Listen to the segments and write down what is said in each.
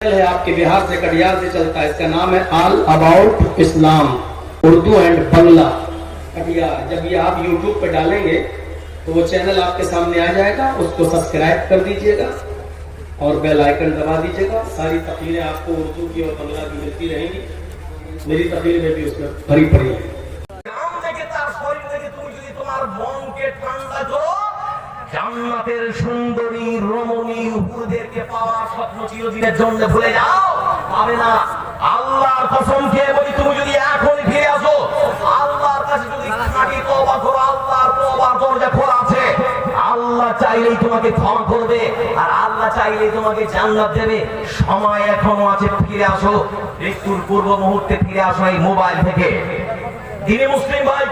है आपके बिहार से कटिहार से चलता है। इसका नाम है all about Islam Urdu and Bangla Katihar. जब ये आप यूट्यूब पे डालेंगे तो वो चैनल आपके सामने आ जाएगा, उसको सब्सक्राइब कर दीजिएगा और बेल आइकन दबा दीजिएगा। सारी तकरीरें आपको उर्दू की और बंगला की मिलती रहेंगी। मेरी तकरीर में भी उसमें भरी पड़ी है। জান্নাতের সুন্দরী রমণী হুরদেরকে পাওয়ার স্বপ্ন চিরদিনের জন্য ভুলে যাও, পাবে না। আল্লাহর কসম খেয়ে বলি, তুমি যদি এখন ফিরে আসো, আল্লাহর কাছে যদি খাঁটি তওবা করো, আল্লাহর তওবার দরজা খোলা আছে। আল্লাহ চাইলেই তোমাকে ক্ষমা করবে আর আল্লাহ চাইলেই তোমাকে জান্নাত দেবে। সময় এখনো আছে, ফিরে আসো। মৃত্যুর পূর্ব মুহূর্তে ফিরে আসো এই মোবাইল থেকে। দিনে মুসলিম ভাই,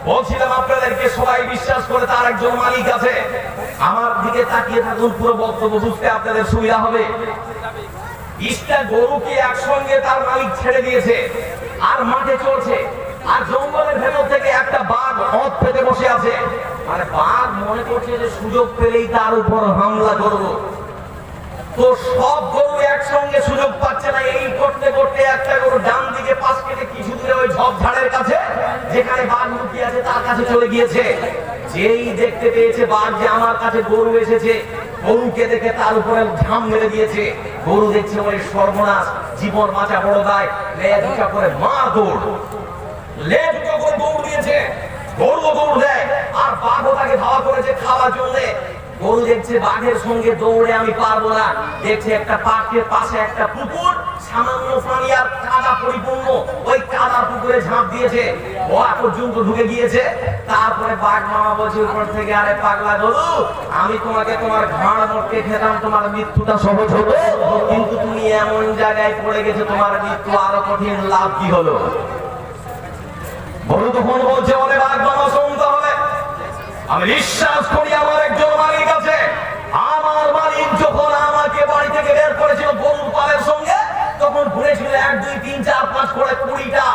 বলছিলাম আপনাদেরকে সবাই বিশ্বাস করে তার একজন মালিক আছে। আমার দিকে তাকিয়ে থাকুন, পুরো বক্তব্য বুঝতে আপনাদের সুবিধা হবে। ইস্টা গরুকে একসঙ্গে তার মালিক ছেড়ে দিয়েছে আর মাঠে চলছে, আর জঙ্গলের ভেতর থেকে একটা বাঘ মদ পেতে বসে আছে। মানে বাঘ মনে করছে যে সুযোগ পেলেই তার উপর হামলা করব। তো সব গরু একসঙ্গে সুযোগ পাচ্ছে না। এই করতে করতে একটা গরু ডান দিকে পাশ কেটে কিছু দূরে ওই ঝোপঝাড়ের কাছে যেখানে বাঘ লুকিয়ে আছে তার কাছে চলে গিয়েছে। যেই দেখতে পেয়েছে বাঘ যে আমার কাছে গরু এসেছে, গরুকে দেখে তার উপরে ঝাম মেরে দিয়েছে। গরু দেখছে ওই সর্বনাশ, জীবন বাঁচা বড় দায়, লেজ উঁচা করে মার দৌড়, লেজ উঁচা করে দৌড় দিয়েছে। গরু দৌড় দেয় আর বাঘও তাকে ধাওয়া করেছে খাওয়ার জন্য। গরু দেখছে বাঘের সঙ্গে দৌড়ে আমি পারবো না, দেখছে একটা পার্কের পাশে একটা পুকুর, সামান্য পানি আর কাদা পরিপূর্ণ, ওই কাদা পুকুরে ঝাঁপ দিয়েছে, ওয়া পর্যন্ত ঢুকে গিয়েছে। তারপরে বাঘ মামা বলছে উপর থেকে, আরে পাগলা গরু, আমি তোমাকে তোমার ঘাড় মটকে খেতাম, তোমার মৃত্যুটা সহজ হতো, কিন্তু তুমি এমন জায়গায় পড়ে গেছে, তোমার মৃত্যু আরো কঠিন, লাভ কি হলো? গরু তখন বলছে, ওরে বাঘ মামা শুনতে হবে, আমি বিশ্বাস করি আমার একজন মালিক আছে। আমার মালিক যখন আমাকে বাড়ি থেকে বের করেছিল গরুর পালের সঙ্গে, তখন ঘুরেছিল 1 2 3 4 5 করে 20টা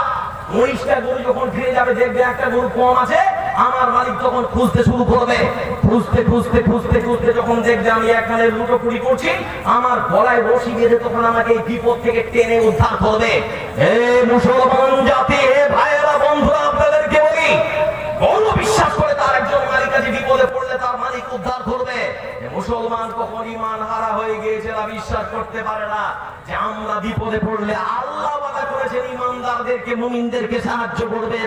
19টা গরু। যখন ফিরে যাবে দেখবে একটা গরু কম আছে, আমার মালিক তখন খুঁজতে শুরু করবে। খুঁজতে খুঁজতে খুঁজতে খুঁজতে যখন দেখবে আমি এখানে লুটোপুটি করছি, আমার গলায় রশি বেঁধে তখন আমাকে এই বিপদ থেকে টেনে উদ্ধার করবে। হে মুসলমান জাতি, হে ভাইয়েরা, বন্ধুরা, আপনাদেরকে বলি, গরু বিশ্বাস করে তার একজন মালিক আছে, বিপদে পড়লে তার মালিক উদ্ধার করবে। মুসলমান কখন ঈমান হারা হয়ে গিয়েছে, না বিশ্বাস করতে পারে না যে আমরা বিপদে পড়লে আল্লাহ ওয়াদা করেছেন ঈমানদারদেরকে, মুমিনদেরকে সাহায্য করবে।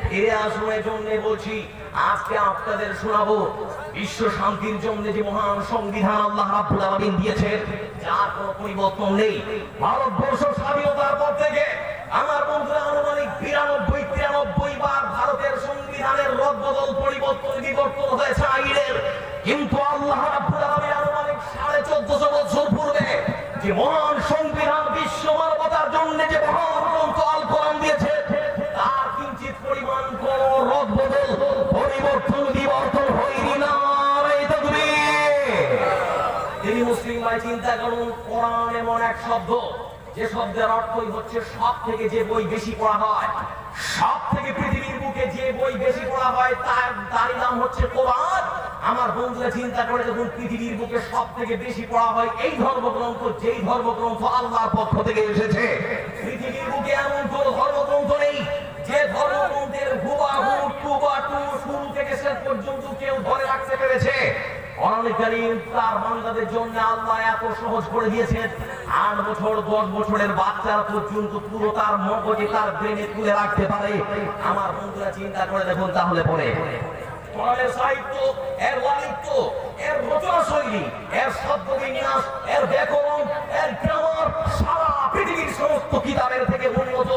ফিরে আসুন, এজন্য বলছি আজকে আপনাদের শোনাবো বিশ্ব শান্তির জন্য যে মহান সংবিধান আল্লাহ রাব্বুল আলামিন দিয়েছেন, যার কোনো পরিবর্তন নেই। ভারতবর্ষ স্বাধীনতার পর থেকে আমার বন্ধুরা আনুমানিক 92-93 বার ভারতের সংবিধানের রদবদল, পরিবর্তন, বিবর্তন হয়েছে আইনের। কিন্তু আল্লাহ রাব্বুল আলামিন আনুমানিক 1450 বছর পূর্বে যে মহান সংবিধান বিশ্ব মানবতার জন্য যে মহান গ্রন্থ আল কোরআন দিয়েছে, তার কিঞ্চিত পরিমাণ কোন রদবদল, পরিবর্তন, বিবর্তন হয়নি না। তিনি মুসলিম ভাই চিন্তা করুন, কোরআন এমন এক শব্দ যে শব্দের অর্থই হচ্ছে সব থেকে যে বই বেশি পড়া হয়। সব থেকে পৃথিবীর বুকে যে বই বেশি পড়া হয় তারই নাম হচ্ছে কোরআন। আমার বন্ধুরা চিন্তা করে দেখুন, পৃথিবীর বুকে সব থেকে বেশি পড়া হয় এই ধর্মগ্রন্থ, যেই ধর্মগ্রন্থ আল্লাহর পক্ষ থেকে এসেছে। পৃথিবীর বুকে এমন কোন ধর্মগ্রন্থ নেই যে ধর্মগ্রন্থের হুবাহু টু শুরু থেকে শেষ পর্যন্ত কেউ ধরে রাখতে পেরেছে। কোরআন কারীম তার বান্দাদের জন্য আল্লাহ এত সহজ করে দিয়েছেন, 8 বছর 10 বছরের বাচ্চা পর্যন্ত পুরো তার মগজে, তার ব্রেনে তুলে রাখতে পারে। আমার বন্ধুরা চিন্তা করে দেখুন, তাহলে পরে কোরআনের সাহিত্য, এর ওয়ালিত্য, এর রচনা শৈলী, এর শব্দ বিন্যাস, এর ব্যাকরণ, এর গ্রামার সারা পৃথিবীর সমস্ত কিতাবের থেকে উন্নত।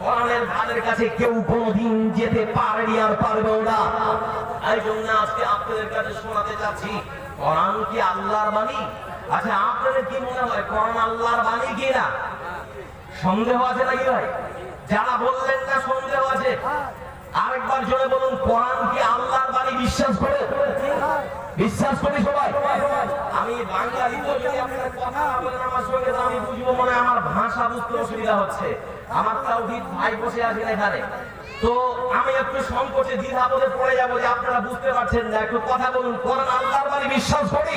কোরআনের ধারের কাছে কেউ কোনোদিন যেতে পারেনি আর পারবেও না। এই জন্য আজকে আপনাদের কাছে শোনাতে চাচ্ছি, কোরআন কি আল্লাহর বাণী? আচ্ছা, আপনাদের কি মনে হয় কোরআন আল্লাহর বাণী কি না? সন্দেহ আছে নাকি ভাই? যারা বললেন না সন্দেহ আছে, আরেকবার জোরে বলুন, কোরআন কি আল্লাহর বাণী বিশ্বাস করে? বিশ্বাস করি সবাই। আমি বাঙালি তো, যদি আপনারা কথা বলেন আমার সঙ্গে তো আমি বুঝবো, মনে আমার ভাষা বুঝতে অসুবিধা হচ্ছে। আমার তাওহীদ ভাই বসে আছেন এখানে, তো আমি একটু সংকোচে দ্বিধাবোধে পড়ে যাবো যে আপনারা বুঝতে পারছেন না। একটু কথা বলুন, কোরআন আল্লাহর বাণী বিশ্বাস করি?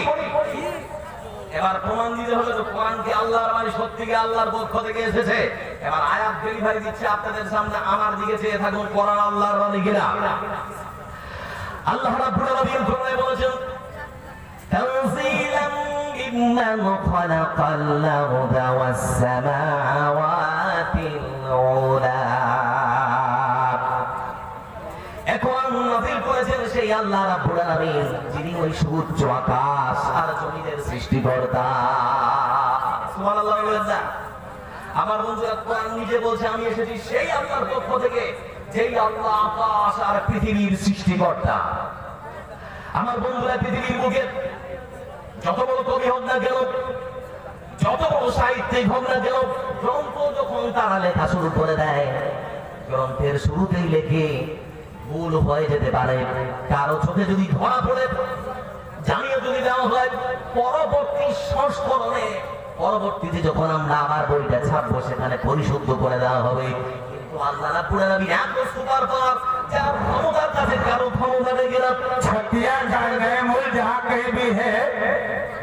এবার প্রমাণ দিতে হলে তো কোরআনকে আল্লাহর বাণী সত্যিকে আল্লাহর পক্ষ থেকে এসেছে। এবার আয়াত ডেলিভারি দিচ্ছে আপনাদের সামনে, আমার দিকে চেয়ে থাকুন, কোরআন আল্লাহর বাণী কিনা। আল্লাহ রাব্বুল আলামিন কোরআনে বলেছেন তানজিলাম মিম্মান খালাকাল আরদা ওয়াস সামাওয়াতিল উলা। এখন নাযিল করেছেন সেই আল্লাহ রাব্বুল আলামিন, যিনি ওই সূর্য আকাশ আর জমিনের সৃষ্টিকর্তা। সুবহানাল্লাহ বলেন না? আমার বন্ধুরা, কোরআন নিজে বলছে আমি এসেছি সেই আল্লাহর পক্ষ থেকে, যেই আল্লাহ আকাশ আর পৃথিবীর সৃষ্টিকর্তা। আমার বন্ধুরা, পৃথিবীর বুকে যত বড় কবি হোক না কেন, যত বড় সাহিত্যিক হোক না কেন, গ্রন্থ যখন তারা লেখা শুরু করে দেয়, গ্রন্থের শুরুতেই লেখে ভুল হয়ে যেতে পারে, কারো চোখে যদি ধরা পড়ে জানিয়ে যদি দেওয়া হয়, পরবর্তী সংস্করণে পরবর্তীতে যখন আমরা আবার বইটা ছাপবো সেখানে পরিশুদ্ধ করে দেওয়া হবে। কিন্তু আল্লাহ রাব্বুল আলামিন এত সুপার পাওয়ার, যার ক্ষমতার কাছে কারো ক্ষমতা নেই। छतिया का नए मूल जहाँ कहीं भी है,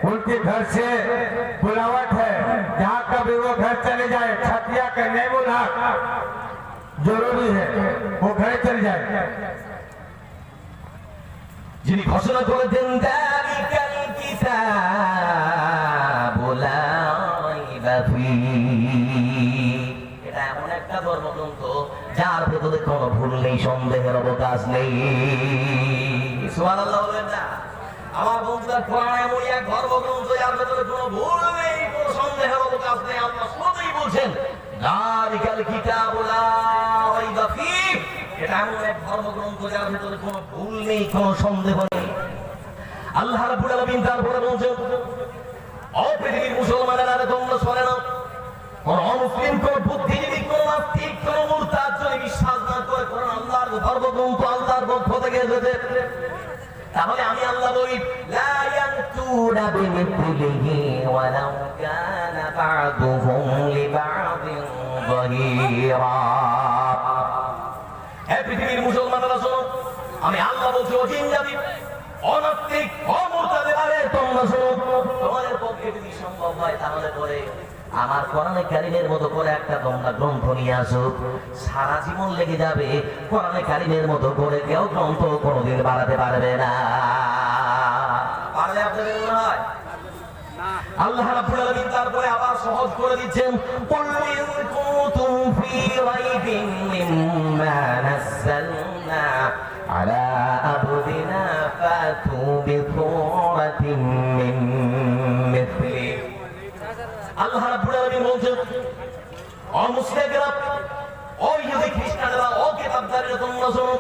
उनके घर से बुलावट है, जहाँ कभी वो घर चले जाए, छतिया का नए मूल जरूरी है, वो घर चले जाए। যিনি ঘোষণা করেছেন যালিকাল কিতাবু লা রাইবা ফীহি, এটা এমন একটা ধর্মগ্রন্থ যার ভেতরে কোনো ভুল নেই, সন্দেহের অবকাশ নেই। সুবহানাল্লাহ বলেন না? আমার বন্ধুরা, কোরআন এমন এক ধর্মগ্রন্থ যার ভেতরে কোনো ভুল নেই, কোনো সন্দেহের অবকাশ নেই। আল্লাহ শুরুতেই বলছেন যালিকাল কিতাবু লা রাইবা ফীহি, এটা এমন এক ধর্মগ্রন্থ যার ভেতরে কোনো ভুল নেই, কোনো সন্দেহ নেই। আল্লাহ রাব্বুল আলামিন তারপরে বলছেন, ও পৃথিবীর মুসলমানেরা, তোমরা শোনো না, কোন অমুসলিম, কোন বুদ্ধিজীবী, কোন নাস্তিক, কোন মুরতাদ যদি বিশ্বাস না করে কোরআন আল্লাহর ধর্মগ্রন্থ আল্লাহর পক্ষ থেকে এসেছে, তাহলে আমি আল্লাহ বলি লা ইয়ানতুনা বিমিথলিহি ওয়ালাউ কানা বা'দুহুম লিবা'দিন যাহিরা। হে পৃথিবীর মুসলমানেরা শোনো, আমি আল্লাহ বলছি, ও জিনজাতি, অনাস্তিক, অমুরতাদেরা, তোমরা শোনো, তোমাদের পক্ষে যদি সম্ভব হয় তাহলে পরে আমার কোরআনে কারিমের মতো করে একটা তোমরা গ্রন্থ নিয়ে আসো। সারা জীবন লেগে যাবে, কোরআনে কারিমের মতো করে কেউ গ্রন্থ কোনোদিন বাড়াতে পারবে না। পারবে আপনাদের মনে হয়? আল্লাহ রাব্বুল আলামিন তারপরে আবার সহজ করে দিচ্ছেন, কুল ইন কুনতুম ফি রাইবিন মিম্মা নাযালনা আলা আবদিনা ফাতু বিসূরাতিন মিন মিসলি। আল্লাহ রাব্বুল আলামিন বলছেন, ও মুশরিকরা, ও ইহুদি খ্রিস্টানেরা, ও কিতাবধারীরা, তোমরা শোনো,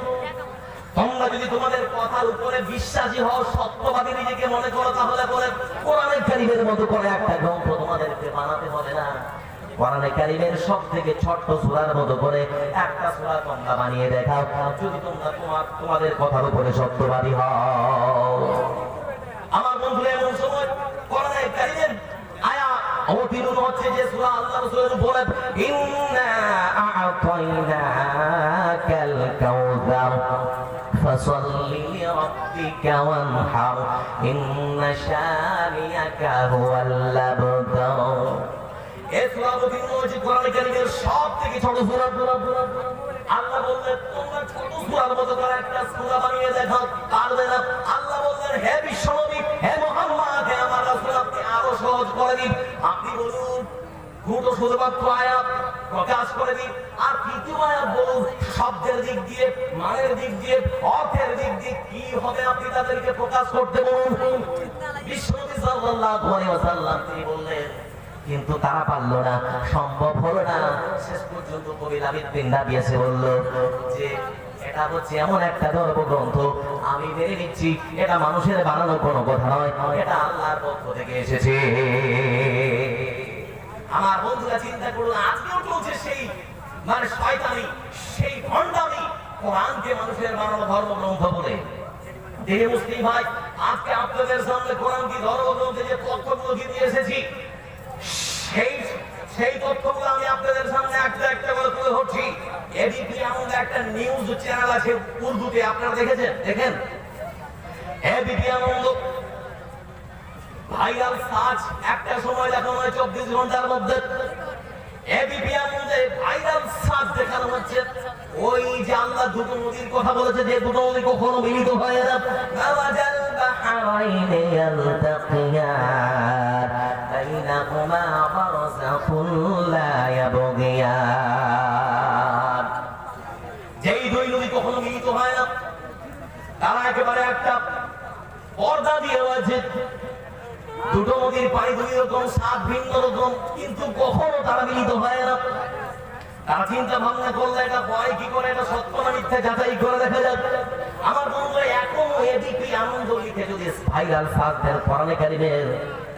তোমরা যদি তোমাদের কথার উপরে বিশ্বাসী হও, সত্যবাদী নিজেকে মনে করো, তাহলে পরে কোরআনে কারীমের মতো করে একটা গ্রন্থ তোমাদেরকে বানাতে হবে না। কোরআনে কারীমের সবথেকে ছোট্ট সূরার মতো করে একটা সূরা তোমরা বানিয়ে দেখাও, যদি তোমরা তোমাদের কথার উপরে সত্যবাদী হও। আমার বন্ধুরা, এমন সময় কোরআনে কারীমের আয়াত অবতীর্ণ হচ্ছে যে সূরা আল্লাহ রাসূলের উপরে, ইন্না আ'তাইনাকাল কাউসার ফাসাল্লি লিরাব্বিকা ওয়ানহার ইন্না শানিয়াকা হুয়াল আবতার। এই সূরা অবতীর্ণ হচ্ছে কোরআনে কারীমের সবথেকে ছোট সূরা। আল্লাহ বললেন, তোমরা ছোট সূরার মতো করে একটা সূরা বানিয়ে দেখাও, পারবে না। আল্লাহ বললেন, হে বিশ্বনবী, হে মুহাম্মদ, হে আমার রাসূল, আপনি আরো সহজ করে দিন। আপনি বলুন দুটো শুধুমাত্র আয়াত প্রকাশ করে দিন, আর তৃতীয় আয়াত বলুন শব্দের দিক দিয়ে, মানের দিক দিয়ে, অর্থের দিক দিয়ে কি হবে আপনি তাদেরকে প্রকাশ করতে বলুন। বিশ্বনবী সাল্লাল্লাহু আলাইহি ওয়াসাল্লাম তিনি বললেন, কিন্তু তারা পারল না, সম্ভব হলো না। শেষ পর্যন্ত কবি লাবিদ বিন নাবি এসে বলল যে এটা হচ্ছে এমন একটা ধর্মগ্রন্থ, আমি মেনে নিচ্ছি এটা মানুষের বানানো কোনো কথা নয়, এটা আল্লাহর পক্ষ থেকে এসেছে। আমার বন্ধুরা চিন্তা করুন, আজকেও চলছে সেই শয়তানি, সেই ভণ্ডামি, কোরআনকে মানুষের বানানো ধর্মগ্রন্থ বলে। দেহে মুসলিম ভাই, আজকে আপনাদের সামনে কোরআন কি ধর্মগ্রন্থে যে তথ্যগুলো দিয়ে এসেছি, সেই তথ্যগুলো আমি আপনাদের সামনে একটা একটা করে তুলে ধরছি। এবিপি আনন্দ একটা নিউজ চ্যানেল আছে উর্দুতে, আপনারা দেখেছেন? দেখেন এবিপি আনন্দ, ভাইরাল সার্চ একটা সময় দেখানো হয় 24 ঘন্টার মধ্যে এবিপি আনন্দে ভাইরাল সার্চ দেখানো হচ্ছে ওই যে আল্লাহ দুটো নদীর কথা বলেছে যে দুটো নদী কখনো মিলিত হয় না মাওয়াজাল বাহরাইনি ইয়ালতাকিয়ান বাইনাহুমা বারযাখুন লা ইয়াবগিয়ান যেই দুই নদী কখনো মিলিত হয় না তারা একেবারে একটা পর্দা দিয়ে রয়েছে দুটো নদীর পানি দুই রকম স্বাদ ভিন্ন রকম কিন্তু কখনো তারা মিলিত হয় না তারা চিন্তা ভাবনা করলে এটা হয় কি করে এটা সত্য না মিথ্যা যাচাই করে দেখা যাক আমার বন্ধুরা এখনো এবিপি আনন্দ লিখে যদি ভাইরাল সার্চের কোরআনে কারিমের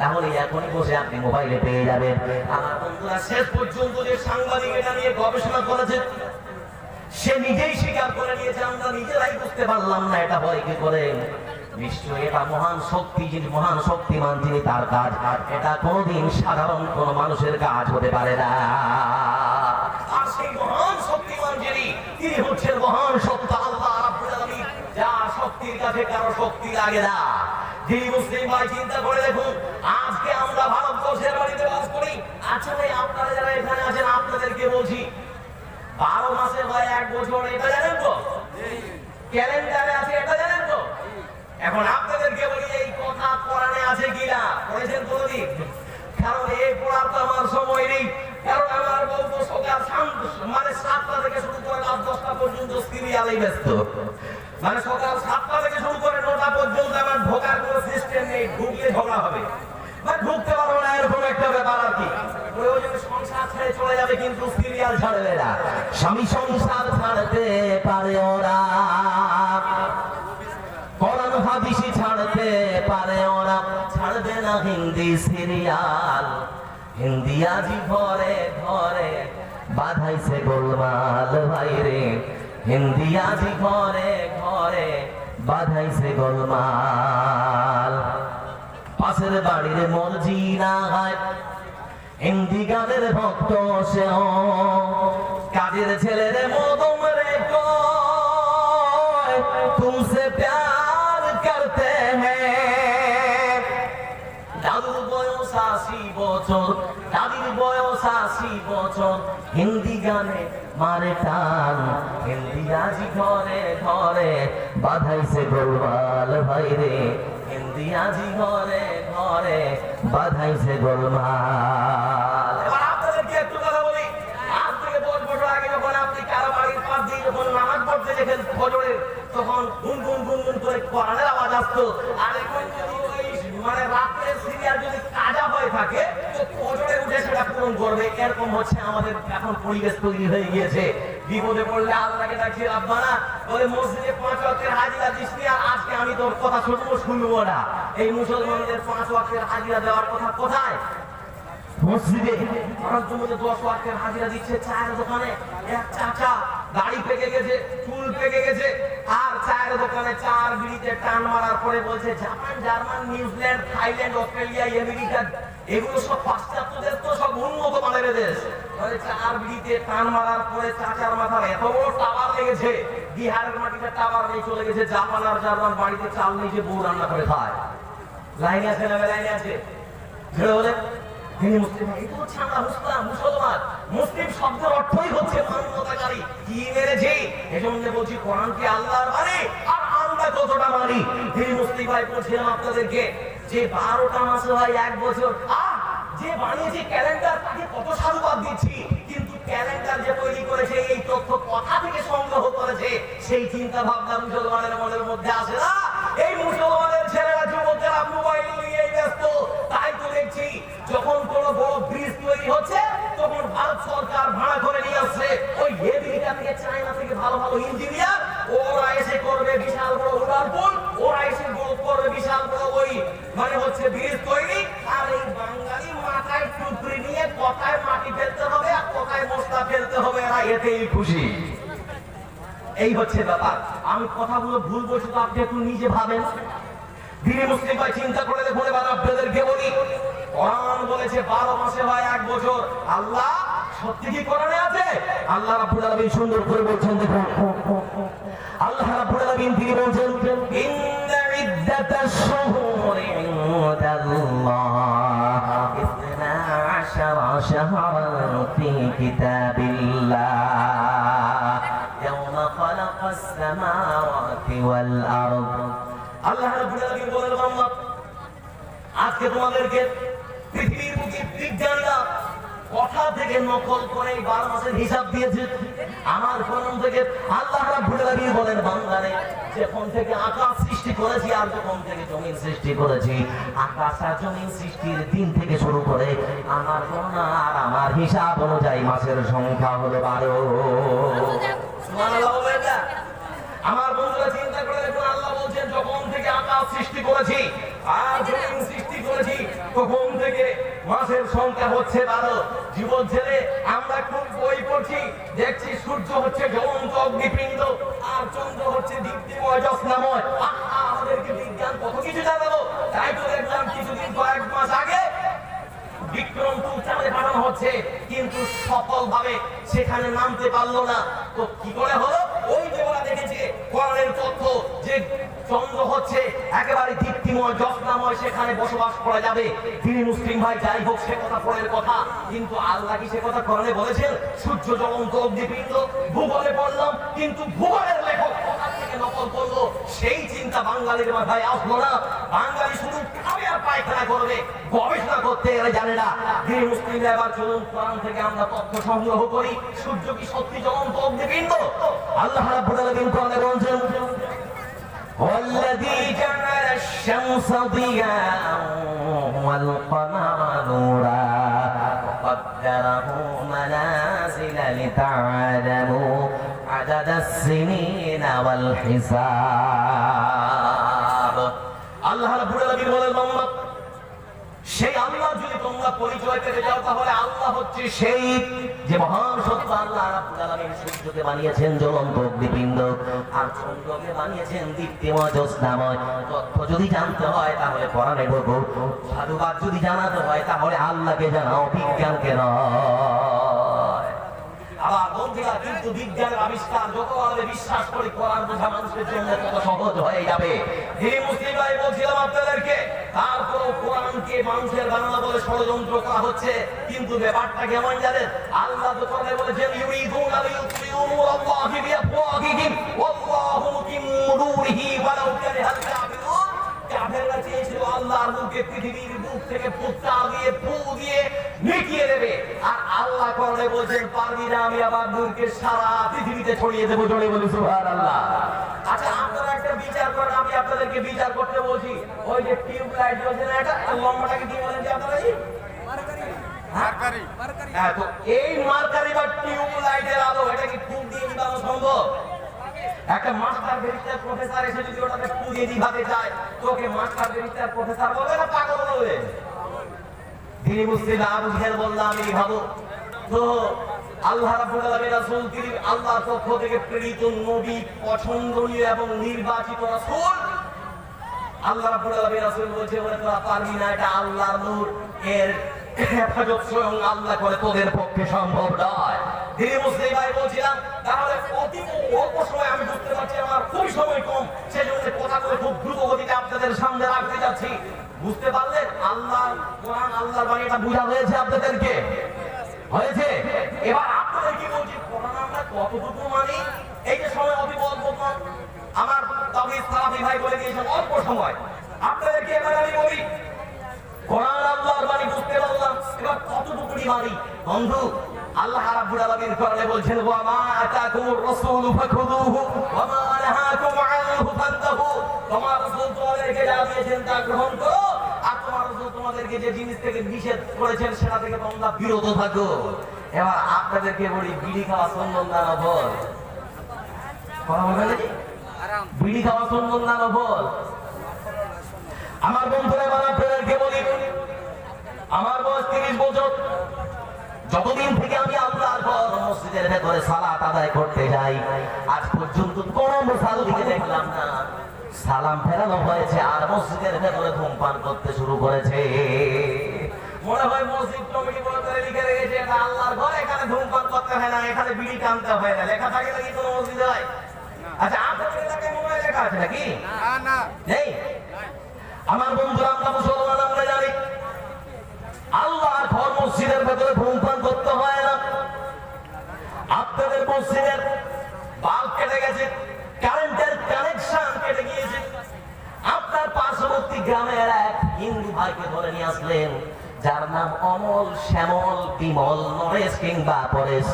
তাহলে এখনই বসে আপনি মোবাইলে পেয়ে যাবেন আমার বন্ধুরা শেষ পর্যন্ত যে সাংবাদিক এটা নিয়ে গবেষণা করেছে সে নিজেই স্বীকার করে নিয়েছে আমরা নিজেরাই বুঝতে পারলাম না এটা হয় কি করে নিশ্চয়ই এটা মহান শক্তি যিনি মহান শক্তিমান যিনি তার কাজ এটা কোনোদিন সাধারণ কোন মানুষের কাজ হতে পারে না আর সেই মহান শক্তিমান যিনি তিনি হচ্ছেন মহান সত্তা আল্লাহ রাব্বুল আলামিন যার শক্তির কাছে কারো শক্তি লাগে না যিনি মুসলিম ভাই চিন্তা করে দেখুন আজকে আমরা ভারতবর্ষের বাড়িতে বাস করি আচ্ছা ভাই আপনারা যারা এখানে আছেন আপনাদেরকে বলছি 12 মাসে ভাই 1 বছর এটা জানেন তো ক্যালেন্ডারে আছে এটা জানেন তো এখন আপনাদেরকে বলি এই কথা কোরআনে আছে কিনা পড়েছেন কোনদিন কারণ এই পড়ার তো আমার সময় নেই কারণ আমার বউ তো সকাল মানে 7টা থেকে শুরু করে রাত 10টা পর্যন্ত সিরিয়ালেই ব্যস্ত মানে সকাল 7টা থেকে শুরু করে 9টা পর্যন্ত আমার ঢোকার কোনো সিস্টেম নেই ঢুকলে ঝগড়া হবে বা ঢুকতে পারবো না এরকম একটা ব্যাপার আর কি প্রয়োজনে সংসার ছেড়ে চলে যাবে কিন্তু সিরিয়াল ছাড়বে না স্বামী সংসার ছাড়তে পারে ওরা কোরআন হাদিস ছাড়তে পারে ওরা ছাড়বে না হিন্দি সিরিয়াল হিন্দি আজি ঘরে ঘরে বাধাইছে গোলমাল ভাইরে হিন্দি আজি ঘরে ঘরে বাধাইছে গোলমাল পাশের বাড়ির মর্জি না হয় হিন্দি গানের ভক্ত সেও কাজের ছেলের মদম রে কয় তুমসে প্যার করতে হ্যাঁ দাদুর বয়স 80 বছর দাদির বয়স 80 বছর হিন্দি গানে মারে টান হিন্দি আজি ঘরে ঘরে বাধাইছে গোলমাল ভাইরে হিন্দি আজি ঘরে ঘরে বাধাইছে গোলমাল এবার আপনাদেরকে একটু কথা বলি আজ থেকে 10 বছর আগে যখন আপনি কারো বাড়ির পাশ দিয়ে যখন নামাজ পড়তে দেখেন ফজরের তখন গুনগুন গুনগুন করে কোরআনের আওয়াজ আসতো আর এখন যদি ওই মানে রাতের সিরিয়াল যদি কাজা হয়ে থাকে তো ফজরে উঠে সেটা পূরণ করবে এরকম হচ্ছে আমাদের এখন পরিবেশ তৈরি হয়ে গিয়েছে বিপদে পড়লে আল্লাহকে ডাকি রাব্বানা বলে মসজিদে 5 ওয়াক্তের হাজিরা দিস নি আর আজকে আমি তোর কথা শুনবো না এই মুসলমানদের 5 ওয়াক্তের হাজিরা দেওয়ার কথা কোথায় মসজিদে আমার জন্য 10 ওয়াক্তের হাজিরা দিচ্ছে চায়ের দোকানে এক চাচা দাড়ি পেকে গেছে চুল পেকে গেছে আর চায়ের দোকানে চার বিড়িতে টান মারার পরে বলছে Japan German New Zealand Thailand Australia America এগুলো সব পাশ্চাত্য দেশ তো সব উন্নত মানের দেশ মানে চার বিড়িতে টান মারার পরে চাচার মাথার এত বড় টাওয়ার লেগেছে বিহারের মাটিতে টাওয়ার নিয়ে চলে গেছে জাপান আর জার্মান বাড়িতে চাল নিয়ে বউ রান্না করে খায় লাইনে আছে না লাইনে আছে ছেড়ে বলে তিনি মুসলিম এটা হচ্ছে আমরা মুসলমান মুসলিম শব্দের অর্থই হচ্ছে মান্যতাকারী কি মেরেছে এজন্য বলছি কোরআন কি আল্লাহর বাণী আর আমরা কতটা মানি তিনি মুসলিম ভাই বলছিলাম আপনাদেরকে যে 12টা মাসে হয় 1 বছর যে বানিয়েছে ক্যালেন্ডার তাকে কত সাধুবাদ দিচ্ছি কিন্তু ক্যালেন্ডার যে তৈরি করেছে এই তথ্য কথা থেকে সংগ্রহ করেছে সেই চিন্তা ভাবনা মুসলমানের মনের মধ্যে আসে না এই মুসলমানের ছেলেরা যুবকেরা মোবাইল নিয়ে ব্যস্ত তাই তো দেখছি যখন কোন বড় ব্রিজ তৈরি হচ্ছে তখন ভারত সরকার ভাড়া করে নিয়ে আসছে ওই আমেরিকা থেকে চায়না থেকে ভালো ভালো ইঞ্জিনিয়ার ওরা এসে করবে বিশাল বড় উড়ালপুল ওরা এসে করবে বিশাল বড় ওই মানে হচ্ছে ব্রিজ তৈরি আর এই বাঙালি মাথায় টুকরি নিয়ে কোথায় মাটি ফেলতে হবে আর কোথায় মশলা ফেলতে হবে এরা এতেই খুশি এই হচ্ছে ব্যাপার আমি কথাগুলো ভুল বলছি তো আপনি একটু নিজে ভাবেন দিনে মুসলিম ভাই চিন্তা করে দেখুন এবার আপনাদেরকে বলি কোরআন বলেছে 12 মাসে হয় 1 বছর আল্লাহ সত্যি কি কোরআনে আছে আল্লাহ রাব্বুল আলামিন সুন্দর করে বলছেন দেখুন আল্লাহ রাব্বুল আলামিন তিনি বলছেন ইন্না ইদ্দাতাশ শুহুরি ইনদাল্লাহ 12 শাহরান ফি কিতাবিল্লাহ ইয়াওমা খালাকাস সামাওয়াতি ওয়াল আরদ। আল্লাহ রাব্বুল আলামিন বলেন, বান্দা আজকে তোমাদেরকে পৃথিবীর বুকে বিজ্ঞানীরা কথা থেকে নকল করে 12 মাসের হিসাব দিয়েছে। আমার কোরআন থেকে আল্লাহ রাব্বুল আলামিন বলেন, বান্দারে যখন থেকে আকাশ সৃষ্টি করেছি আর যখন থেকে জমিন সৃষ্টি করেছি, আকাশ আর জমিন সৃষ্টির দিন থেকে শুরু করে আমার গণনা আর আমার হিসাব অনুযায়ী মাসের সংখ্যা হলো 12। সুবহানাল্লাহ বলবেন না? আমার বন্ধুরা চিন্তা করে দেখুন, আল্লাহ বলছেন যখন থেকে আকাশ সৃষ্টি করেছি আর জমিন সৃষ্টি করেছি তখন থেকে মাসের সংখ্যা হচ্ছে 12। জীবন ছেলে আমরা খুব বই পড়ছি, দেখছি সূর্য হচ্ছে জ্বলন্ত অগ্নিপিণ্ড আর চন্দ্র হচ্ছে দীপ্তিময় জ্যোৎস্নাময়। আমাদেরকে বিজ্ঞান কত কিছু জানাবো। তাই তো দেখলাম কিছুদিন কয়েক মাস আগে বিক্রম 2 চাঁদে পাঠানো হচ্ছে, কিন্তু সফলভাবে সেখানে নামতে পারলো না। তো কি করে হলো? ওই যে ওরা দেখেছে কোরআনের তথ্য যে চন্দ্র হচ্ছে একেবারে দীপ্তিময় জ্যোৎস্নাময়, সেখানে বসবাস করা যাবে। তিনি মুসলিম ভাই যাই হোক, সে কথা পরের কথা, কিন্তু আল্লাহ কি সে কথা কোরআনে বলেছেন? সূর্য জ্বলন্ত অগ্নিপিণ্ড ভূগোলে পড়লাম, কিন্তু ভূগোলের লেখক কথা থেকে নকল করলো। সেই চিন্তা বাঙালির মাথায় আসলো না। বাঙালি শুধু খাবে আর পায়খানা করবে, গবেষণা করতে গেলে জানে না। তিনি মুসলিম এবার চলুন কোরআন থেকে আমরা তথ্য সংগ্রহ করি। সূর্য কি সত্যি জ্বলন্ত অগ্নিপিণ্ড? আল্লাহ রাব্বুল আলামিন কোরআনে বলেন, والذي جعل الشمس ضياء والقمر نورا وقدره منازل لتعلموا عدد السنين والحساب। আল্লাহ রাব্বুল আলামিন বলেন, বান্দা সেই আল্লাহ যদি তোমরা পরিচয় পেতে যাও তাহলে আল্লাহ হচ্ছে সেই যে মহান সত্তা। আল্লাহ রাব্বুল আলামিন সূর্যকে বানিয়েছেন জ্বলন্ত অগ্নিপিণ্ড আর চন্দ্রকে বানিয়েছেন দীপ্তিময় জ্যোৎস্নাময়। তথ্য যদি জানতে হয় তাহলে কোরআনে ঢোকো, সাধুবাদ যদি জানাতে হয় তাহলে আল্লাহকে জানাও, বিজ্ঞানকে নয়। আবার বন্ধুরা, কিন্তু বিজ্ঞানের আবিষ্কার যত আমাদের বিশ্বাস করি কোরআন বোঝা মানুষের জন্য তত সহজ হয়ে যাবে। এই মুসলিম ভাই বলছিলাম আপনাদেরকে, তারপর কোরআনকে মানুষের বাংলা বলে ষড়যন্ত্র করা হচ্ছে। কিন্তু ব্যাপারটা কেমন জানেন? আল্লাহ তো কোরআনে বলেছেন, ইউরিদুনা লিইউতফিউ নূরাল্লাহি বিআফওয়াহিহিম ওয়াল্লাহু মুতিম্মু নূরিহি ওয়ালাউ কারিহাল কাফিরুন। কাফেররা চেয়েছিল আল্লাহর নূরকে পৃথিবীর বুক থেকে ফুৎকার দিয়ে ফু দিয়ে মিটিয়ে দেবে, আর আল্লাহ কোরআনে বলেছেন, পারবি না, আমি আবার নূরকে সারা পৃথিবীতে ছড়িয়ে দেবো। জোরে বলি সুবহানাল্লাহ। আচ্ছা, আপনারা একটা বিচার করেন, আমি আপনাদেরকে বিচার করতে বলছি। ওই যে টিউব লাইট জ্বলছে না, এটা লম্বাটাকে কি বলেন যে আপনারা? মার্কারি। হ্যাঁ, তো এই মার্কারি বা টিউব লাইটের আলো, এটা কি ফুক দিয়ে নিবানো সম্ভব? একটা মাস্টার বেরিস্টার প্রফেসর এসে যদি ওটাকে ফু দিয়ে নিভাতে চায়, তোকে মাস্টার বেরিস্টার প্রফেসর বলবে না পাগল বলবে? তিনি মুসলিম আবু জাহেল বললাম আমি ভাবো। তো আল্লাহ রাব্বুল আলামিন রাসূল তিনি আল্লাহর পক্ষ থেকে প্রেরিত নবী, পছন্দনীয় এবং নির্বাচিত রাসূল। আল্লাহ রাব্বুল আলামিন রাসূল বলছে, ওরে তোরা পারবি না, এটা আল্লাহর নূর, এর হেফাজত স্বয়ং আল্লাহ করে, তোদের পক্ষে সম্ভব নয়। তিনি মুসলিম ভাই বলছিলাম, তাহলে অতি অল্প সময় আমি বুঝতে পারছি আমার খুবই সময় কম, সেজন্য কথাগুলো খুব দ্রুত গতিতে আপনাদের সামনে রাখতে যাচ্ছি। বুঝতে পারলেন? আল্লাহ কোরআন, আল্লাহর বাণী, এটা বোঝা হয়েছে আপনাদেরকে? হয়েছে? এবার আপনাদের কি বলছি, কোরআন আমরা কতটুকু মানি? এই যে সময় অতি অল্প কম, আমার তাওহীদ সালাফি ভাই বলে দিয়েছেন অল্প সময়। আপনাদেরকে এবার আমি বলি, কোরআন আল্লাহর বাণী বুঝতে পারলাম, এবার কতটুকু মানি? বন্ধু, আল্লাহ রাব্বুল আলামিন কোরআনে বলছেন, ওয়া মা আতাকুমুর রাসূলু ফাখুযুহু ওয়া মা নাহাকুম আনহু ফান্তাহু। তোমার রাসূল তোমাদেরকে যা দিয়েছেন তা গ্রহণ করো, আর তোমার রাসূল তোমাদেরকে যে জিনিস থেকে নিষেধ করেছেন সেটা থেকে তোমরা বিরত থাকো। এবার আপনাদেরকে বলি, বিড়ি খাওয়া সুন্নাত না নফল? কথা বলবেন নাকি? বিড়ি খাওয়া সুন্নাত না নফল? আমার বন্ধুরা, এবার আপনাদেরকে বলি, আমার বয়স 30 বছর। যতদিন থেকে আমি আল্লাহর ঘর মসজিদের ভেতরে সালাত আদায় করতে যাই, আজ পর্যন্ত কোন মুসল্লিকে দেখলাম না সালাম ফেরানো হয়েছে আর মসজিদের ভেতরে ধূমপান করতে শুরু করেছে। মনে হয় মসজিদ কমিটি বলে লিখে রেখেছে এটা আল্লাহর ঘর, এখানে ধূমপান করতে হয় না, এখানে বিড়ি টানতে হয় না। লেখা থাকে নাকি কোনো মসজিদে? আচ্ছা, আপনাদের এলাকায় মনে হয় লেখা আছে নাকি? না, নেই। মসজিদের ভেতরে ধূমপান করতে হয় না। আপনাদের মসজিদের বাল্ব কেটে গেছে, কারেন্টের কানেকশন কেটে গিয়েছে, আপনার পার্শ্ববর্তী গ্রামের এক হিন্দু ভাইকে ধরে নিয়ে আসলেন, যার নাম অমল, শ্যামল, বিমল, নরেশ কিংবা পরেশ।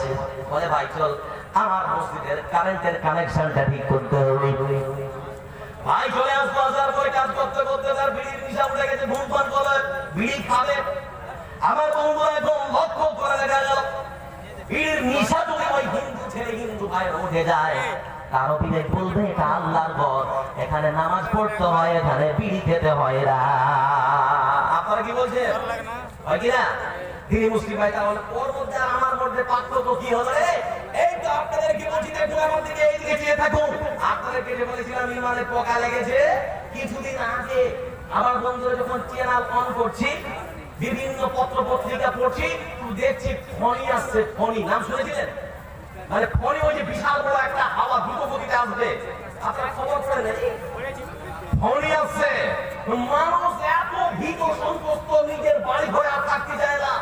বলে ভাই চল আমার মসজিদের কারেন্টের কানেকশনটা ঠিক করতে হবে। ভাই চলে আসবো, আসার পরে কাজ করতে করতে তার বিড়ির নিশা উঠে গেছে, ধূমপান করে, বিড়ি খাবে। আমার বন্ধুরা একদম লক্ষ্য করে দেখা গেল বিড়ির নিশা যদি ওই হিন্দু ছেলে হিন্দু ভাই উঠে যায়, কারো বিলে বলবে এটা আল্লাহর ঘর, এখানে নামাজ পড়তে হয়, এখানে বিড়ি খেতে হয় না। আপনারা কি বলছেন? হয় কিনা? তিনি মুসলিম ভাই, তাহলে ওর মধ্যে আর আমার মধ্যে পার্থক্য কি হলো রে? এই তো আপনাদেরকে বলছি, দেখুন আমার দিকে, এইদিকে চেয়ে থাকুন। আপনাদেরকে যে বলেছিলাম ইমানে পোকা লেগেছে, কিছুদিন আগে আমার বন্ধুরা যখন চ্যানেল অন করছি, বিভিন্ন পত্র পত্রিকা পড়ছি, দেখছি ফণি আসছে। ফণি নাম শুনেছিলেন? মানে ফণি ওই যে বিশাল বড় একটা হাওয়া দ্রুত গতিতে আসবে, আপনারা খবর পড়েন? ফণি আসছে। মানুষ এত ভীত সন্তুষ্ট, নিজের বাড়ি ঘরে আর থাকতে চায় না,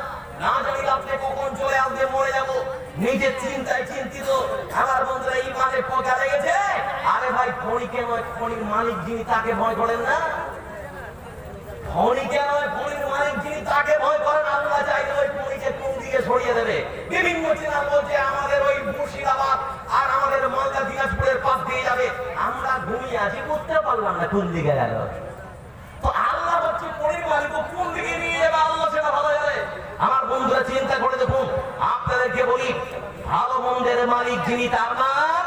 না জানি আপনি কখন চলে আসবে, মরে যাবো, নিজের চিন্তায় চিন্তিত। আমার বন্ধুরা ইমানে পোকা লেগেছে। আরে ভাই ফণিকে নয়, ফণির মালিক যিনি তাকে ভয় করেন না? ফণিকে নয়, ফণির মালিক যিনি তাকে ভয় করেন। আল্লাহ চাইলে ওই ফণিকে কোন দিকে সরিয়ে দেবে। বিভিন্ন চ্যানেল বলছে আমাদের ওই মুর্শিদাবাদ আর আমাদের মালদা দিনাজপুরের পাশ দিয়ে যাবে, আমরা ঘুমিয়ে আছি, বুঝতে পারলাম না কোন দিকে গেল। তো আল্লাহ হচ্ছে ফণির মালিক, কোন দিকে নিয়ে যাবে আল্লাহ সেটা ভালো জানে। আমার বন্ধুরা চিন্তা করে দেখুন, আপনাদেরকে বলি ভালো মন্দের মালিক যিনি, তার নাম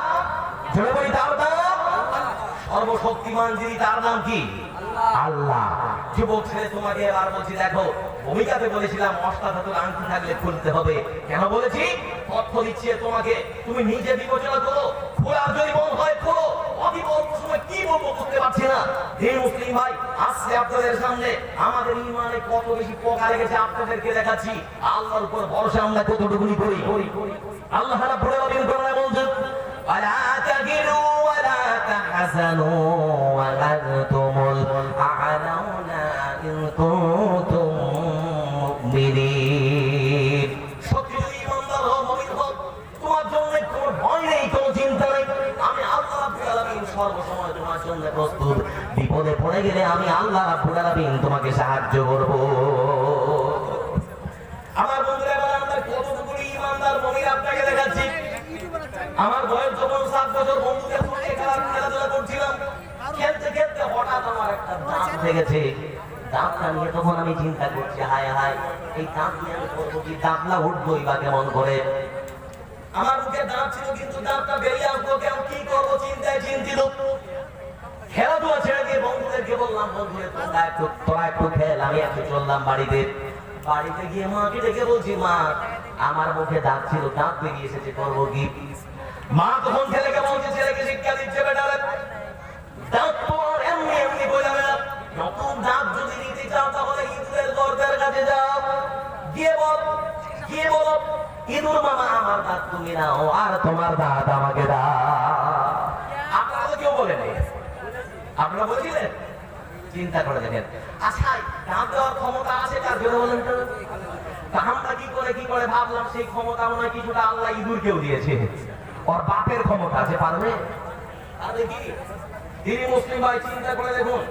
জোরে বলি, তার নাম সর্বশক্তিমান যিনি, তার নাম কি? আল্লাহ। যুবক ছেলে তোমাকে এবার বলছি, দেখো ভূমিকাতে বলেছিলাম অষ্টাধাতুর আংটি থাকলে খুলতে হবে। কেন বলেছি? তথ্য দিচ্ছে তোমাকে, তুমি নিজে বিবেচনা করো, খোলার যদি মন হয় খোলো, অতি অল্প সময় কি বলবো করতে পারছি না। হে মুসলিম ভাই, আজকে আপনাদের সামনে আমাদের ইমানে কত বেশি পোকা লেগেছে আপনাদেরকে দেখাচ্ছি। আল্লাহর উপর ভরসা আমরা কতটুকুনি করি। আল্লাহ রাব্বুল আলামিন কোরআনে বলছেন, ওয়ালা তাহিনু ওয়ালা তাহজানু ওয়া আনতুমুল আ'লাউনা ইন কুনতুম মুমিনিন। সত্যি যদি ইমানদার হও, মুমিন হও, তোমার জন্য কোনো ভয় নেই, কোনো চিন্তা নেই। আমি আল্লাহ রাব্বুল আলামিন সর্বসময় তোমার জন্য প্রস্তুত। বিপদে পড়ে গেলে আমি আল্লাহ রাব্বুল আলামিন তোমাকে সাহায্য করব। আমার বন্ধুরা, এবার আমরা কতটুকু ইমানদার মুমিন আপনাকে দেখাচ্ছি। আমার বয়স যখন 7 বছর, বন্ধুদের সঙ্গে খেলাধুলা করছিলাম, খেলতে খেলতে হঠাৎ আমার একটা দাঁত উঠে গেছে। দাঁতটা নিয়ে তখন আমি চিন্তা করছি, হায় হায়, এই দাঁত নিয়ে আমি করবো কি? দাঁত না উঠবোই বা কেমন করে? আমার মুখে দাঁত ছিল, কিন্তু দাঁতটা বেরিয়ে আসবো কেমন, কি করবো চিন্তায় চিন্তিত। খেলাধুলা ছেড়ে দিয়ে বন্ধুদেরকে বললাম, বন্ধুদের তোরা একটু খেল, আমি একটু চললাম বাড়িতে। বাড়িতে গিয়ে মাকে ডেকে বলছি, মা আমার মুখে দাঁত ছিল, দাঁত বেরিয়ে এসেছে, করবো কি? মা তখন ছেলেকে বলছে, ছেলেকে শিক্ষা দিচ্ছে, বেটারে দাঁত তো আর এমনি এমনি বোঝাবে না, নতুন দাঁত যদি নিতে চাও তাহলে ইঁদুরের দরজার কাছে যাও, গিয়ে বলো ইঁদুর মামা আমার দাঁত তুমি নাও আর তোমার দাঁত আমাকে দাও। আপনারা তো কেউ বলেন, আপনারা বলছিলেন? চিন্তা করে দেখেন। আচ্ছা, দাঁত দেওয়ার ক্ষমতা আছে কার? জন্য বলেন তো। আমরা কি করে ভাবলাম সেই ক্ষমতা মনে হয় কিছুটা আল্লাহ ইঁদুরকেও দিয়েছে, ওর বাপের ক্ষমতা আছে, পারবে? তাহলে কি তিনি মুসলিম ভাই চিন্তা করে দেখুন।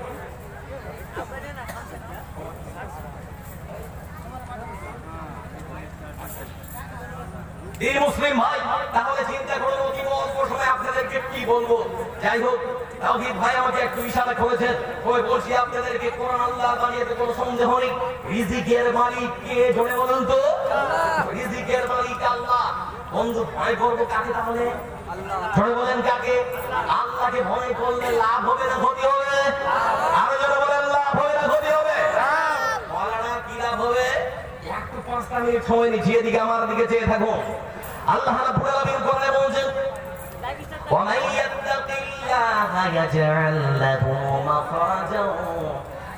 মুসলিম ভাই তাহলে চিন্তা করুন, অতি অল্প সময় আপনাদেরকে কি বলবো। যাই হোক, তাওহীদ ভাই আমাকে একটু ইশারা করেছেন, ওই বলছি আপনাদেরকে কোরআন আল্লাহ বানিয়েতে কোনো সন্দেহ নেই। রিজিকের মালিক কে? জোরে বলুন তো। রিজিকের মালিক আল্লাহ। বন্ধু ভয় করবো কাকে? তাহলে জোরে বলেন কাকে? আল্লাহকে ভয় করলে লাভ হবে না ক্ষতি হবে? আরো জোরে বলেন, লাভ হবে না ক্ষতি হবে? বলা না, কি লাভ হবে? একটু 5 মিনিট সময় নিচ্ছি, এদিকে আমার দিকে চেয়ে থাকুন। আল্লাহ রাব্বুল আলামিন কোরআনে বলছেন, وَمَن يَتَّقِ اللَّهَ يَجْعَل لَّهُ مَخْرَجًا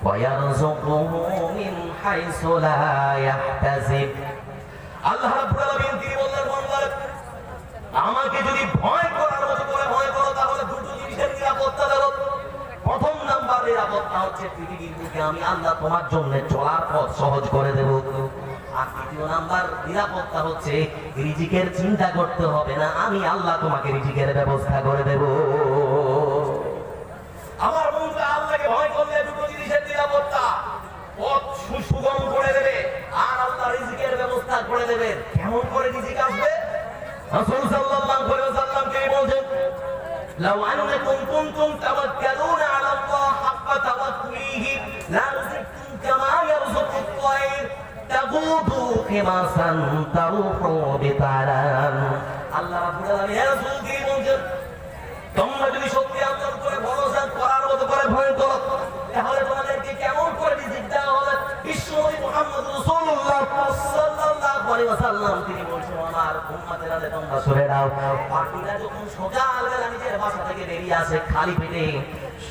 وَيَرْزُقْهُ مِنْ حَيْثُ لَا يَحْتَسِبُ। আল্লাহ রাব্বুল আলামিন তিনি বললেন, বান্দা আমাকে যদি ভয় করার মতো করে ভয় করো তাহলে দুটো জিনিসের নিরাপত্তা দেব। প্রথম নাম্বার নিরাপত্তা হচ্ছে পৃথিবীর বুকে আমি আল্লাহ তোমার জন্য চলার পথ সহজ করে দেব। আর দ্বিতীয় নাম্বার নিরাপত্তা হচ্ছে রিজিকের চিন্তা করতে হবে না, আমি আল্লাহ তোমাকে রিজিকের ব্যবস্থা করে দেব। আমার বন্ধু আল্লাহকে ভয় করলে দুটো জিনিসের নিরাপত্তা, পথ সুগম করে দেবে আর আল্লাহ রিজিকের ব্যবস্থা করে দেবেন। কেমন করে রিজিক আসবে? রাসূল সাল্লাল্লাহু আলাইহি ওয়াসাল্লাম কে বলেন, লাউ আন্নাকুম কুনতুম তাওয়াক্কালুনা আলা আল্লাহ হাক্কা তাওয়াক্কুলিহি লা রাযাকতুম কামা ইয়ারযুকুত তায়র তাগুদু খিমাসান তারুহু বিতারান। আল্লাহ রাব্বুল আলামিন রাসূল কে বলেন, তোমরা যদি সত্যি আল্লাহর উপরে ভরসা করার মতো করে ভয় করো, তাহলে তোমাদেরকে কেমন করে রিজিক দেওয়া হবে? বিশ্বনবী মুহাম্মদ রাসূলুল্লাহ সাল্লাল্লাহু আলাইহি ওয়াসাল্লাম তিনি বলেন, আমার উম্মতেরা তোমরা শুনে নাও, পাখিরা যখন সকালবেলা নিজের বাসা থেকে বেরিয়ে আসে খালি পেটে,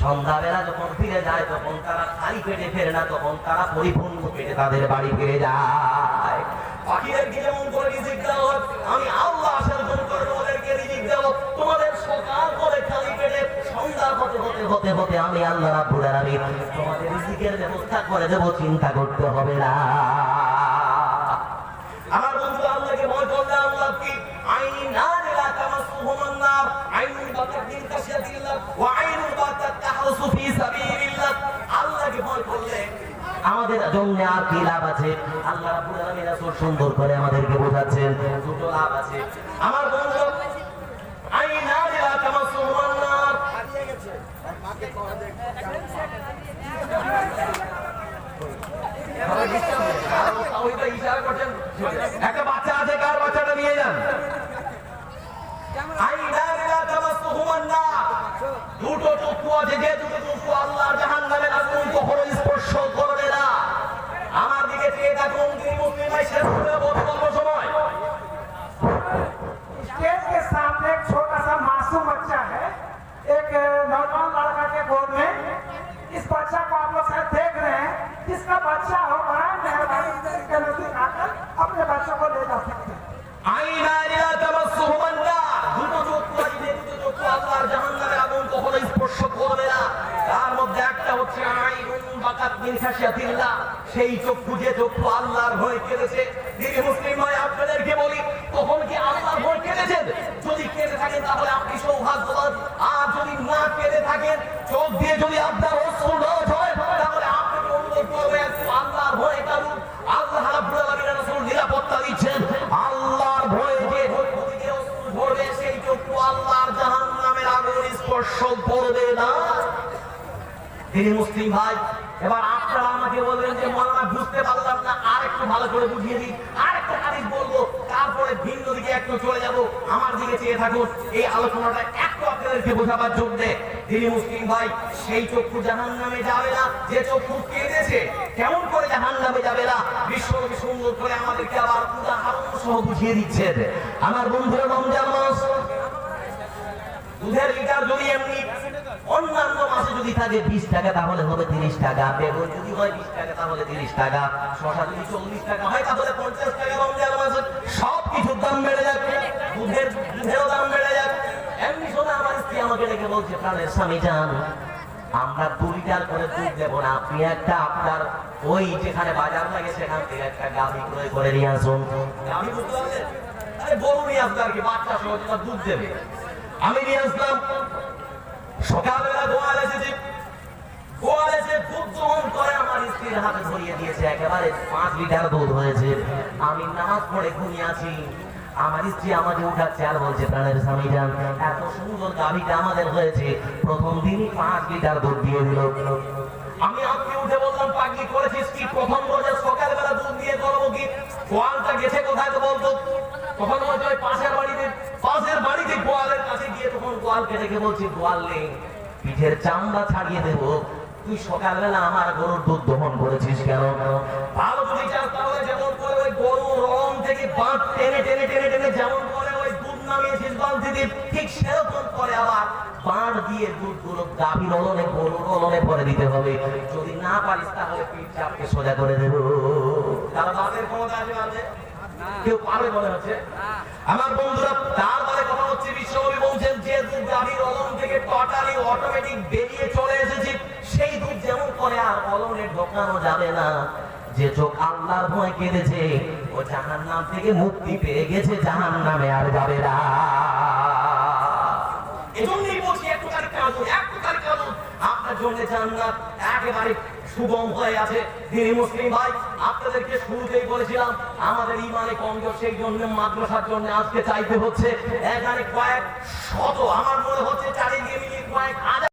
সন্ধ্যাবেলা যখন ফিরে যায় তখন তারা খালি পেটে ফেরে না, তখন তারা পরিপূর্ণ পেটে তাদের বাড়ি ফিরে যায়। পাখিদেরকে যেমন করে রিজিক দেওয়া হয়, আমি আল্লাহ সেরকম করে ওদেরকে রিজিক দেব। তোমাদের সকাল করে খালি পেটে সন্ধ্যা হতে হতে হতে হতে আমি আল্লাহ রাব্বুল আলামিন তোমাদের রিজিকের ব্যবস্থা করে দেব, চিন্তা করতে হবে না। আমার বন্ধু আল্লাহকে ভয় করলে আল্লাহ কি আইনা লা তামাসসুহুমুন নার আইনুন বাতাত মিন খাশিয়াতিল্লাহ ওয়া আইনুন বাতাত তাহসু ফি সাবিলিল্লাহ। আল্লাহকে ভয় করলে আমাদের জন্য আর কি লাভ আছে? আল্লাহ রাব্বুল আলামিন রাসূল সুন্দর করে আমাদেরকে বোঝাচ্ছেন দুটো লাভ আছে। আমার বন্ধু আইনা লা তামাসসুহুমুন নার, একটা বাচ্চা আছে, কার বাচ্চাটা নিয়ে যান। দুটো চক্ষু আছে, যে দুটো চক্ষু আল্লাহর জাহান্নামের আগুন কখনো স্পর্শ করবে না। আমার দিকে চেয়ে থাকুন, তিনি মুসলিম ভাই শেষ করে বলবো সময়। स्टेज के सामने एक छोटा सा मासूम बच्चा है, एक नौजवान लड़का के गोद में। इस बच्चा को आप लोग शायद देख रहे हैं, जिसका बच्चा हो बड़ा मेहरबानी के नजदीक आकर अपने बच्चों को ले जा सकते हैं। আইনা লা তামাসসুহুমুন নার, দুটো চক্ষু আছে, যে দুটো চক্ষু আল্লাহর জাহান্নামের আগুন কখনো স্পর্শ করবে না। তার মধ্যে একটা হচ্ছে আইনুন বাতাত মিন খাশিয়াতিল্লাহ, সেই চক্ষু যে চক্ষু আল্লাহর ভয় কেঁদেছে। দিদি মুসলিম ভাই আপনাদেরকে বলি, কখন কি আল্লাহর ভয় কেঁদেছেন? যদি কেঁদে থাকেন তাহলে আপনি সৌভাগ্যবান, আর যদি না কেঁদে থাকেন, চোখ দিয়ে যদি আপনার অশ্রু না ঝরে, তাহলে আপনাকে অনুরোধ করবো একটু আল্লাহর ভয় কারণ আল্লাহ রাব্বুল আলামিন রাসূল নিরাপত্তা দিচ্ছেন। আল্লাহর ভয়ে যে ওদিকে অশ্রু ঝরবে, সেই চক্ষু আল্লাহর জাহান্নামের আগুন স্পর্শ করবে না। তিনি মুসলিম ভাই, এবার আপনারা আমাকে বলবেন যে মাওলানা বুঝতে পারলাম না, আর একটু ভালো করে বুঝিয়ে দিই, আর একটা হাদিস বলবো, তারপরে ভিন্ন দিকে একটু চলে যাব। আমার দিকে চেয়ে থাকুন, এই আলোচনাটা একটু আপনাদেরকে বোঝাবার জন্য। তিনি মুসলিম ভাই, সেই চক্ষু জাহান্নামে যাবে না যে চক্ষু কেঁদেছে। কেমন করে জাহান্নামে যাবে না? বিশ্বনবী সুন্দর করে আমাদেরকে আবার উদাহরণ সহ বুঝিয়ে দিচ্ছেন। আমার বন্ধুরা, রমজান মাস, দুধের লিটার যদি এমনি অন্যান্য মাসে যদি থাকে 20 টাকা, তাহলে হবে 30 টাকা। বেগুন যদি হয় 20 টাকা, তাহলে 30 টাকা। শসা যদি 40 টাকা হয়, তাহলে 50 টাকা। রমজান মাসে সব কিছুর দাম বেড়ে যাচ্ছে, দুধেরও দাম বেড়ে যাচ্ছে। এমনি শোনা আমার স্ত্রী আমাকে ডেকে বলছে, প্রাণের স্বামী যান, আমরা 2 লিটার করে দুধ দেবো না, আপনি একটা আপনার ওই যেখানে বাজার লাগে সেখান থেকে একটা গাভী ক্রয় করে নিয়ে আসুন। গাভী বুঝতে পারলেন? আরে গরু নিয়ে আসবে আর কি, বাচ্চা সহ দুধ দেবে। আমি নিয়ে আসলাম, সকালবেলা গোয়াল এসেছে, গোয়াল এসে দুধ দহন করে আমার স্ত্রীর হাতে ধরিয়ে দিয়েছে, একেবারে 5 লিটার দুধ হয়েছে। আমি নামাজ পড়ে ঘুমিয়ে আছি, আমার স্ত্রী আমাকে উঠাচ্ছে আর বলছে, প্রাণের স্বামী যান, এত সুন্দর গাভীটা আমাদের হয়েছে, প্রথম দিনই 5 লিটার দুধ দিয়ে দিল। আমি আপনি উঠে বললাম, পাগলি করেছিস কি? প্রথম রোজে সকালবেলা দুধ দিয়ে করবো কি? গোয়ালটা গেছে কোথায় তো বলতো? তখন বলছে ওই পাশের বাড়িতে গোয়ালের কাছে গিয়ে তখন গোয়ালকে দেখে বলছি, গোয়াল নেই, পিঠের চামড়া ছাড়িয়ে দেবো, তুই সকালবেলা আমার গরুর দুধ দহন করেছিস কেন? ভালো যদি চাস তাহলে যেমন করে ওই গরুর রং থেকে বাঁধ টেনে টেনে টেনে টেনে যেমন করে ওই দুধ নামিয়েছিস বালতি দিয়ে, ঠিক সেরকম করে আবার বাঁধ দিয়ে দুধগুলো গাভীর ওলনে গরুর ওলনে পরে দিতে হবে। যদি না পারিস তাহলে পিঠ চাপকে সোজা করে দেবো। তারা বাঁধের ক্ষমতা আছে বাঁধে? কেউ পারবে মনে হচ্ছে? আমার বন্ধুরা, তারপরে কথা হচ্ছে, বিশ্বনবী বলছেন যে দুধ গাভীর ওলন থেকে টোটালি অটোমেটিক বেরিয়ে চলে এসেছে, সেই দুধ যেমন করে আর ওলনে ঢোকানো যাবে না, যে চোখ আল্লাহর ভয় কেঁদেছে ও জাহান্নাম থেকে মুক্তি পেয়ে গেছে, জাহান্নামে আর যাবে না। এজন্যই বলছি একটুখানি কাঁদুন, একটুখানি কাঁদুন, আপনার জন্য জান্নাত একেবারে সুগম হয়ে আছে। দিনী মুসলিম ভাই, আপনাদেরকে শুরুতেই বলেছিলাম আমাদের ইমানে কমজোর, সেই জন্য মাদ্রাসার জন্য আজকে চাইতে হচ্ছে। এখানে কয়েক শত, আমার মনে হচ্ছে চারিদিকে মিলিয়ে কয়েক হাজার